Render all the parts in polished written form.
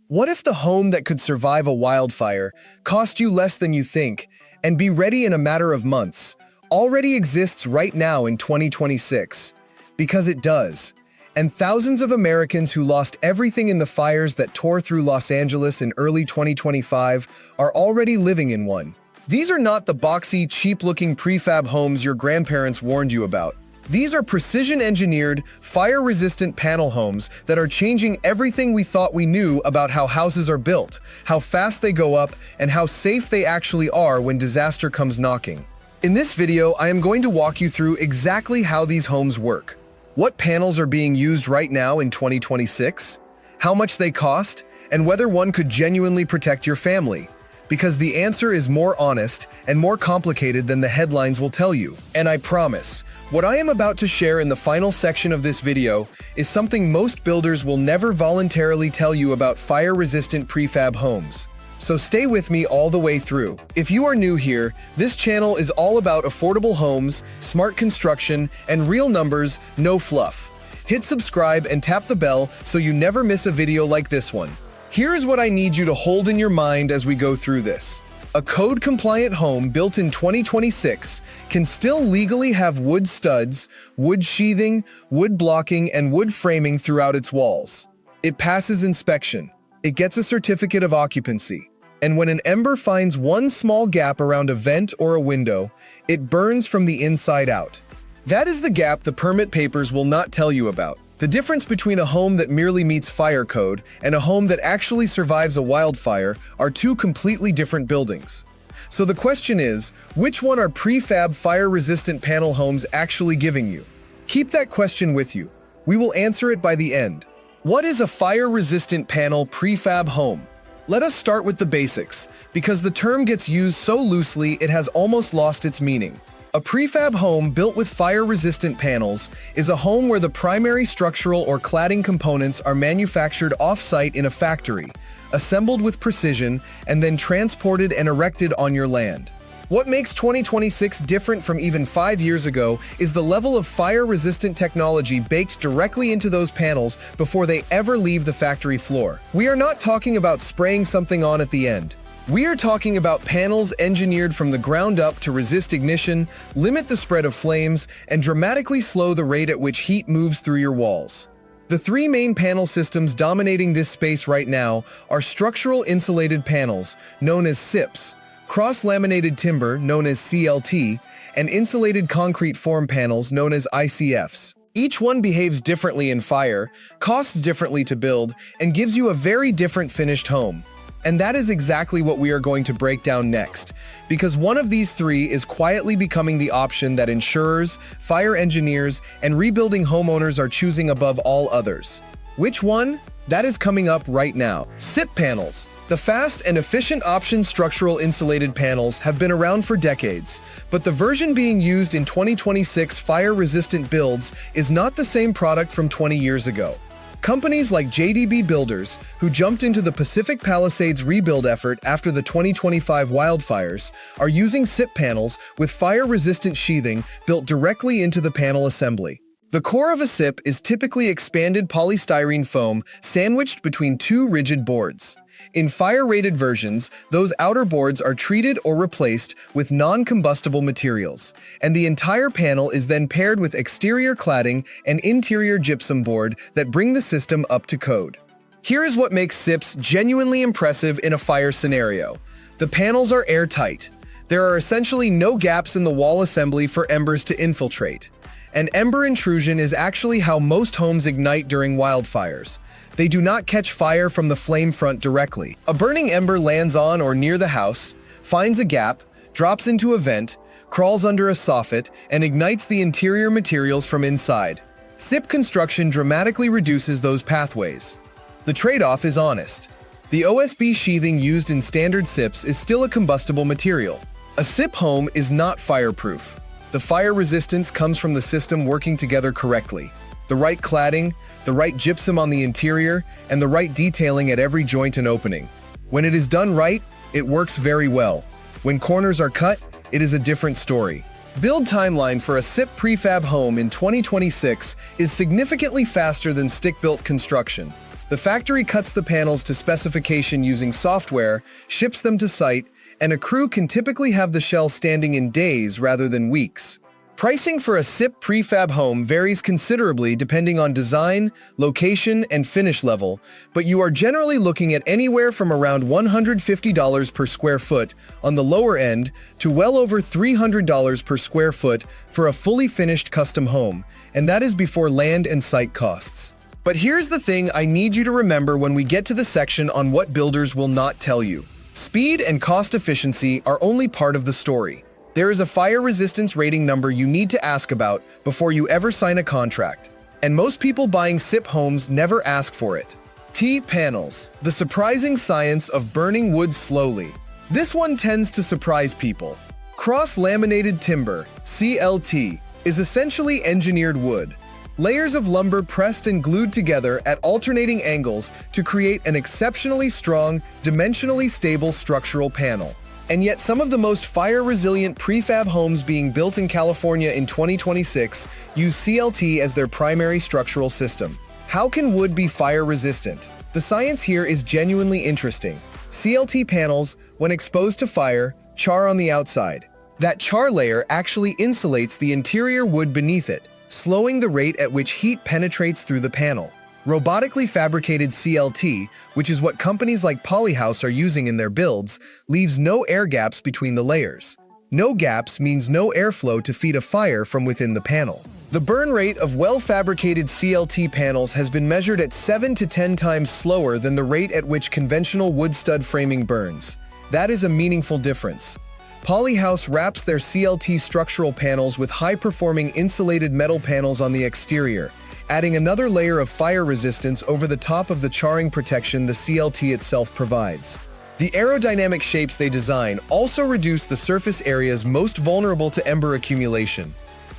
What if the home that could survive a wildfire, cost you less than you think, and be ready in a matter of months, already exists right now in 2026? Because it does. And thousands of Americans who lost everything in the fires that tore through Los Angeles in early 2025 are already living in one. These are not the boxy, cheap-looking prefab homes your grandparents warned you about. These are precision-engineered, fire-resistant panel homes that are changing everything we thought we knew about how houses are built, how fast they go up, and how safe they actually are when disaster comes knocking. In this video, I am going to walk you through exactly how these homes work, what panels are being used right now in 2026, how much they cost, and whether one could genuinely protect your family. Because the answer is more honest and more complicated than the headlines will tell you. And I promise, what I am about to share in the final section of this video is something most builders will never voluntarily tell you about fire-resistant prefab homes. So stay with me all the way through. If you are new here, this channel is all about affordable homes, smart construction, and real numbers, no fluff. Hit subscribe and tap the bell so you never miss a video like this one. Here's what I need you to hold in your mind as we go through this. A code-compliant home built in 2026 can still legally have wood studs, wood sheathing, wood blocking, and wood framing throughout its walls. It passes inspection. It gets a certificate of occupancy. And when an ember finds one small gap around a vent or a window, it burns from the inside out. That is the gap the permit papers will not tell you about. The difference between a home that merely meets fire code and a home that actually survives a wildfire are two completely different buildings. So the question is, which one are prefab fire-resistant panel homes actually giving you? Keep that question with you. We will answer it by the end. What is a fire-resistant panel prefab home? Let us start with the basics, because the term gets used so loosely it has almost lost its meaning. A prefab home built with fire-resistant panels is a home where the primary structural or cladding components are manufactured off-site in a factory, assembled with precision, and then transported and erected on your land. What makes 2026 different from even 5 years ago is the level of fire-resistant technology baked directly into those panels before they ever leave the factory floor. We are not talking about spraying something on at the end. We are talking about panels engineered from the ground up to resist ignition, limit the spread of flames, and dramatically slow the rate at which heat moves through your walls. The three main panel systems dominating this space right now are structural insulated panels, known as CIPs, cross-laminated timber, known as CLT, and insulated concrete form panels, known as ICFs. Each one behaves differently in fire, costs differently to build, and gives you a very different finished home. And that is exactly what we are going to break down next, because one of these three is quietly becoming the option that insurers, fire engineers, and rebuilding homeowners are choosing above all others. Which one? That is coming up right now. CIP panels. The fast and efficient option structural insulated panels have been around for decades, but the version being used in 2026 fire-resistant builds is not the same product from 20 years ago. Companies like JDB Builders, who jumped into the Pacific Palisades rebuild effort after the 2025 wildfires, are using CIP panels with fire-resistant sheathing built directly into the panel assembly. The core of a CIP is typically expanded polystyrene foam sandwiched between two rigid boards. In fire-rated versions, those outer boards are treated or replaced with non-combustible materials, and the entire panel is then paired with exterior cladding and interior gypsum board that bring the system up to code. Here is what makes CIPs genuinely impressive in a fire scenario. The panels are airtight. There are essentially no gaps in the wall assembly for embers to infiltrate. An ember intrusion is actually how most homes ignite during wildfires. They do not catch fire from the flame front directly. A burning ember lands on or near the house, finds a gap, drops into a vent, crawls under a soffit, and ignites the interior materials from inside. CIP construction dramatically reduces those pathways. The trade-off is honest. The OSB sheathing used in standard CIPs is still a combustible material. A CIP home is not fireproof. The fire resistance comes from the system working together correctly. The right cladding, the right gypsum on the interior, and the right detailing at every joint and opening. When it is done right, it works very well. When corners are cut, it is a different story. Build timeline for a CIP prefab home in 2026 is significantly faster than stick-built construction. The factory cuts the panels to specification using software, ships them to site, and a crew can typically have the shell standing in days rather than weeks. Pricing for a SIP prefab home varies considerably depending on design, location, and finish level, but you are generally looking at anywhere from around $150 per square foot on the lower end to well over $300 per square foot for a fully finished custom home, and that is before land and site costs. But here's the thing I need you to remember when we get to the section on what builders will not tell you. Speed and cost efficiency are only part of the story. There is a fire resistance rating number you need to ask about before you ever sign a contract, and most people buying SIP homes never ask for it. T-panels, the surprising science of burning wood slowly. This one tends to surprise people. Cross-laminated timber, CLT, is essentially engineered wood. Layers of lumber pressed and glued together at alternating angles to create an exceptionally strong, dimensionally stable structural panel. And yet some of the most fire-resilient prefab homes being built in California in 2026 use CLT as their primary structural system. How can wood be fire-resistant? The science here is genuinely interesting. CLT panels, when exposed to fire, char on the outside. That char layer actually insulates the interior wood beneath it, slowing the rate at which heat penetrates through the panel. Robotically fabricated CLT, which is what companies like Polyhouse are using in their builds, leaves no air gaps between the layers. No gaps means no airflow to feed a fire from within the panel. The burn rate of well-fabricated CLT panels has been measured at 7 to 10 times slower than the rate at which conventional wood stud framing burns. That is a meaningful difference. Polyhouse wraps their CLT structural panels with high-performing insulated metal panels on the exterior, adding another layer of fire resistance over the top of the charring protection the CLT itself provides. The aerodynamic shapes they design also reduce the surface areas most vulnerable to ember accumulation.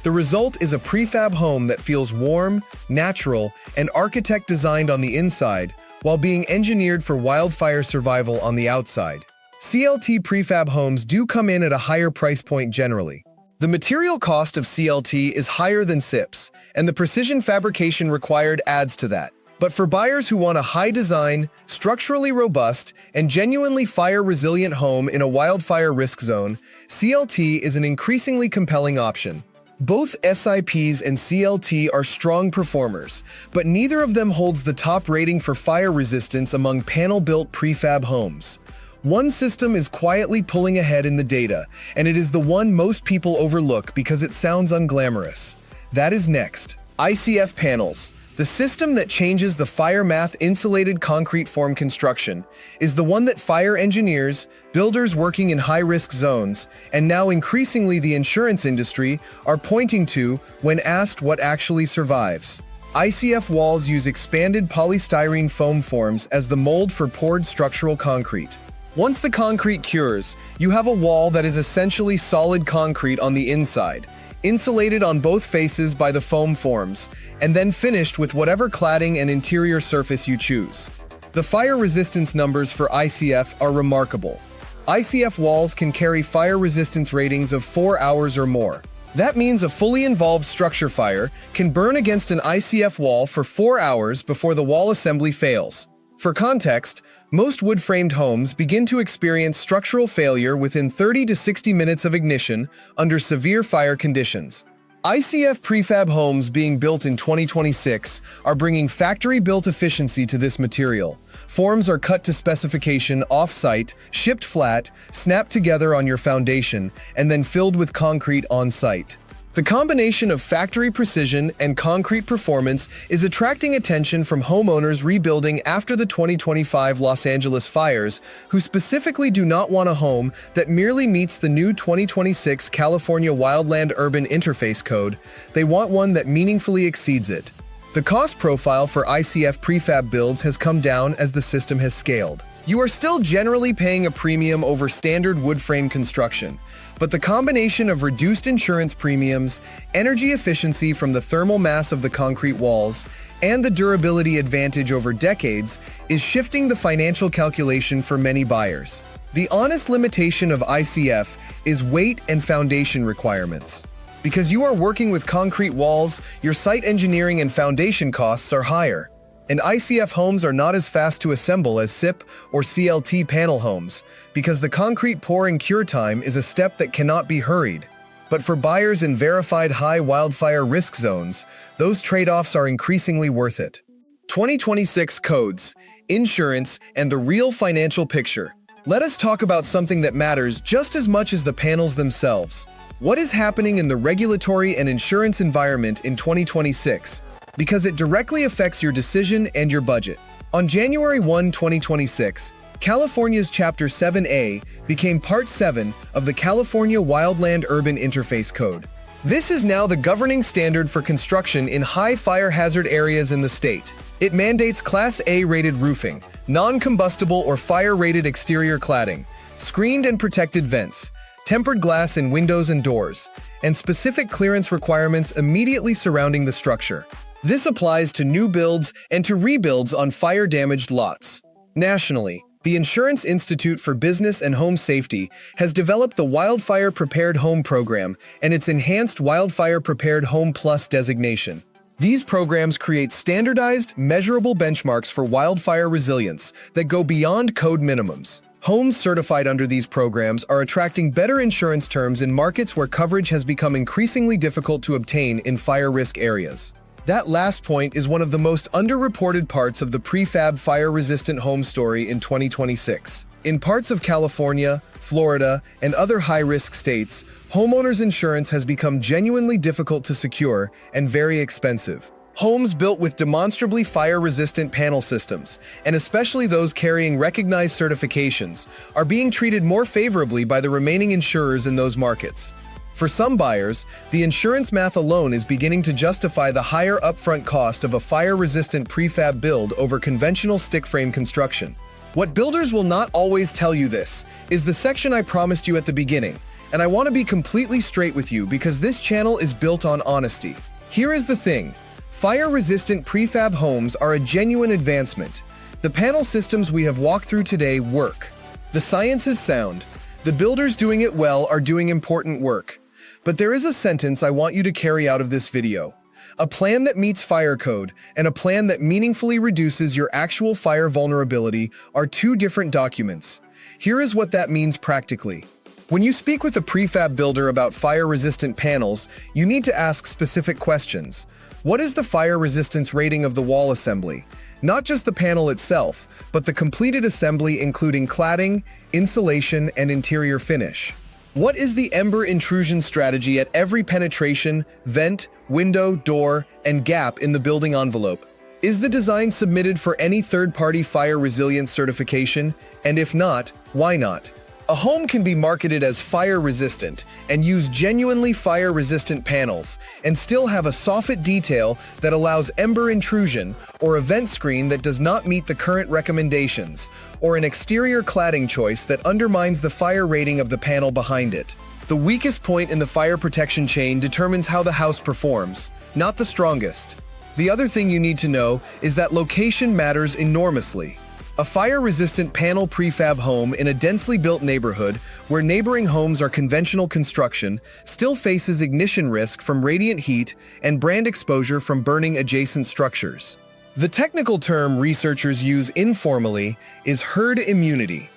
The result is a prefab home that feels warm, natural, and architect-designed on the inside, while being engineered for wildfire survival on the outside. CLT prefab homes do come in at a higher price point generally. The material cost of CLT is higher than SIPs, and the precision fabrication required adds to that. But for buyers who want a high-design, structurally robust, and genuinely fire-resilient home in a wildfire risk zone, CLT is an increasingly compelling option. Both SIPs and CLT are strong performers, but neither of them holds the top rating for fire resistance among panel-built prefab homes. One system is quietly pulling ahead in the data, and it is the one most people overlook because it sounds unglamorous. That is next. ICF panels. The system that changes the fire math insulated concrete form construction is the one that fire engineers, builders working in high-risk zones, and now increasingly the insurance industry are pointing to when asked what actually survives. ICF walls use expanded polystyrene foam forms as the mold for poured structural concrete. Once the concrete cures, you have a wall that is essentially solid concrete on the inside, insulated on both faces by the foam forms, and then finished with whatever cladding and interior surface you choose. The fire resistance numbers for ICF are remarkable. ICF walls can carry fire resistance ratings of 4 hours or more. That means a fully involved structure fire can burn against an ICF wall for 4 hours before the wall assembly fails. For context, most wood-framed homes begin to experience structural failure within 30 to 60 minutes of ignition under severe fire conditions. ICF prefab homes being built in 2026 are bringing factory-built efficiency to this material. Forms are cut to specification off-site, shipped flat, snapped together on your foundation, and then filled with concrete on-site. The combination of factory precision and concrete performance is attracting attention from homeowners rebuilding after the 2025 Los Angeles fires, who specifically do not want a home that merely meets the new 2026 California Wildland-Urban Interface code. They want one that meaningfully exceeds it. The cost profile for ICF prefab builds has come down as the system has scaled. You are still generally paying a premium over standard wood frame construction, but the combination of reduced insurance premiums, energy efficiency from the thermal mass of the concrete walls, and the durability advantage over decades is shifting the financial calculation for many buyers. The honest limitation of ICF is weight and foundation requirements. Because you are working with concrete walls, your site engineering and foundation costs are higher. And ICF homes are not as fast to assemble as SIP or CLT panel homes, because the concrete pour and cure time is a step that cannot be hurried. But for buyers in verified high wildfire risk zones, those trade-offs are increasingly worth it. 2026 codes, insurance, and the real financial picture. Let us talk about something that matters just as much as the panels themselves. What is happening in the regulatory and insurance environment in 2026? Because it directly affects your decision and your budget. On January 1, 2026, California's Chapter 7A became Part 7 of the California Wildland-Urban Interface Code. This is now the governing standard for construction in high fire hazard areas in the state. It mandates Class A-rated roofing, non-combustible or fire-rated exterior cladding, screened and protected vents, tempered glass in windows and doors, and specific clearance requirements immediately surrounding the structure. This applies to new builds and to rebuilds on fire-damaged lots. Nationally, the Insurance Institute for Business and Home Safety has developed the Wildfire Prepared Home Program and its enhanced Wildfire Prepared Home Plus designation. These programs create standardized, measurable benchmarks for wildfire resilience that go beyond code minimums. Homes certified under these programs are attracting better insurance terms in markets where coverage has become increasingly difficult to obtain in fire risk areas. That last point is one of the most underreported parts of the prefab fire-resistant home story in 2026. In parts of California, Florida, and other high-risk states, homeowners' insurance has become genuinely difficult to secure and very expensive. Homes built with demonstrably fire-resistant panel systems, and especially those carrying recognized certifications, are being treated more favorably by the remaining insurers in those markets. For some buyers, the insurance math alone is beginning to justify the higher upfront cost of a fire-resistant prefab build over conventional stick frame construction. What builders will not always tell you this is the section I promised you at the beginning, and I want to be completely straight with you because this channel is built on honesty. Here is the thing. Fire-resistant prefab homes are a genuine advancement. The panel systems we have walked through today work. The science is sound. The builders doing it well are doing important work. But there is a sentence I want you to carry out of this video. A plan that meets fire code and a plan that meaningfully reduces your actual fire vulnerability are two different documents. Here is what that means practically. When you speak with a prefab builder about fire-resistant panels, you need to ask specific questions. What is the fire resistance rating of the wall assembly? Not just the panel itself, but the completed assembly including cladding, insulation, and interior finish. What is the ember intrusion strategy at every penetration, vent, window, door, and gap in the building envelope? Is the design submitted for any third-party fire resilience certification? And if not, why not? A home can be marketed as fire-resistant and use genuinely fire-resistant panels and still have a soffit detail that allows ember intrusion, or a vent screen that does not meet the current recommendations, or an exterior cladding choice that undermines the fire rating of the panel behind it. The weakest point in the fire protection chain determines how the house performs, not the strongest. The other thing you need to know is that location matters enormously. A fire-resistant panel prefab home in a densely built neighborhood where neighboring homes are conventional construction still faces ignition risk from radiant heat and brand exposure from burning adjacent structures. The technical term researchers use informally is herd immunity.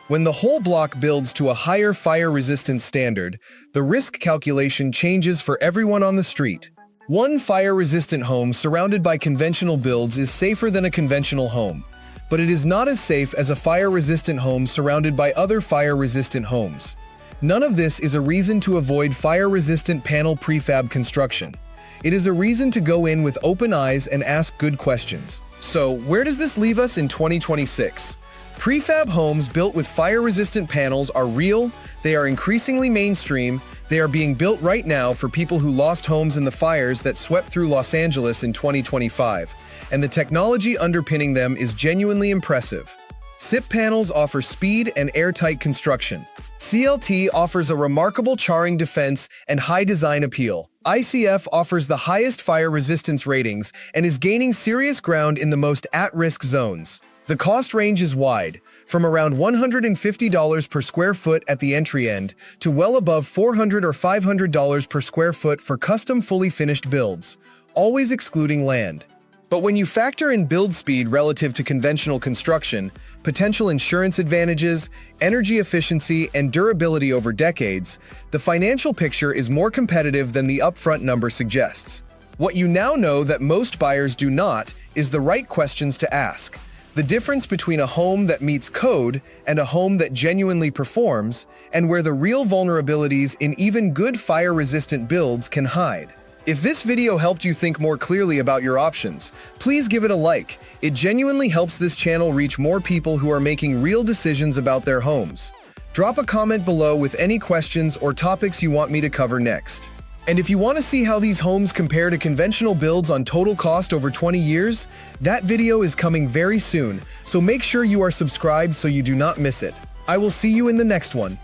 When the whole block builds to a higher fire-resistance standard, the risk calculation changes for everyone on the street. One fire-resistant home surrounded by conventional builds is safer than a conventional home, but it is not as safe as a fire-resistant home surrounded by other fire-resistant homes. None of this is a reason to avoid fire-resistant panel prefab construction. It is a reason to go in with open eyes and ask good questions. So, where does this leave us in 2026? Prefab homes built with fire-resistant panels are real, they are increasingly mainstream, they are being built right now for people who lost homes in the fires that swept through Los Angeles in 2025. And the technology underpinning them is genuinely impressive. SIP panels offer speed and airtight construction. CLT offers a remarkable charring defense and high design appeal. ICF offers the highest fire resistance ratings and is gaining serious ground in the most at-risk zones. The cost range is wide, from around $150 per square foot at the entry end to well above $400 or $500 per square foot for custom fully finished builds, always excluding land. But when you factor in build speed relative to conventional construction, potential insurance advantages, energy efficiency, and durability over decades, the financial picture is more competitive than the upfront number suggests. What you now know that most buyers do not is the right questions to ask. The difference between a home that meets code and a home that genuinely performs, and where the real vulnerabilities in even good fire-resistant builds can hide. If this video helped you think more clearly about your options, please give it a like. It genuinely helps this channel reach more people who are making real decisions about their homes. Drop a comment below with any questions or topics you want me to cover next. And if you want to see how these homes compare to conventional builds on total cost over 20 years, that video is coming very soon, so make sure you are subscribed so you do not miss it. I will see you in the next one.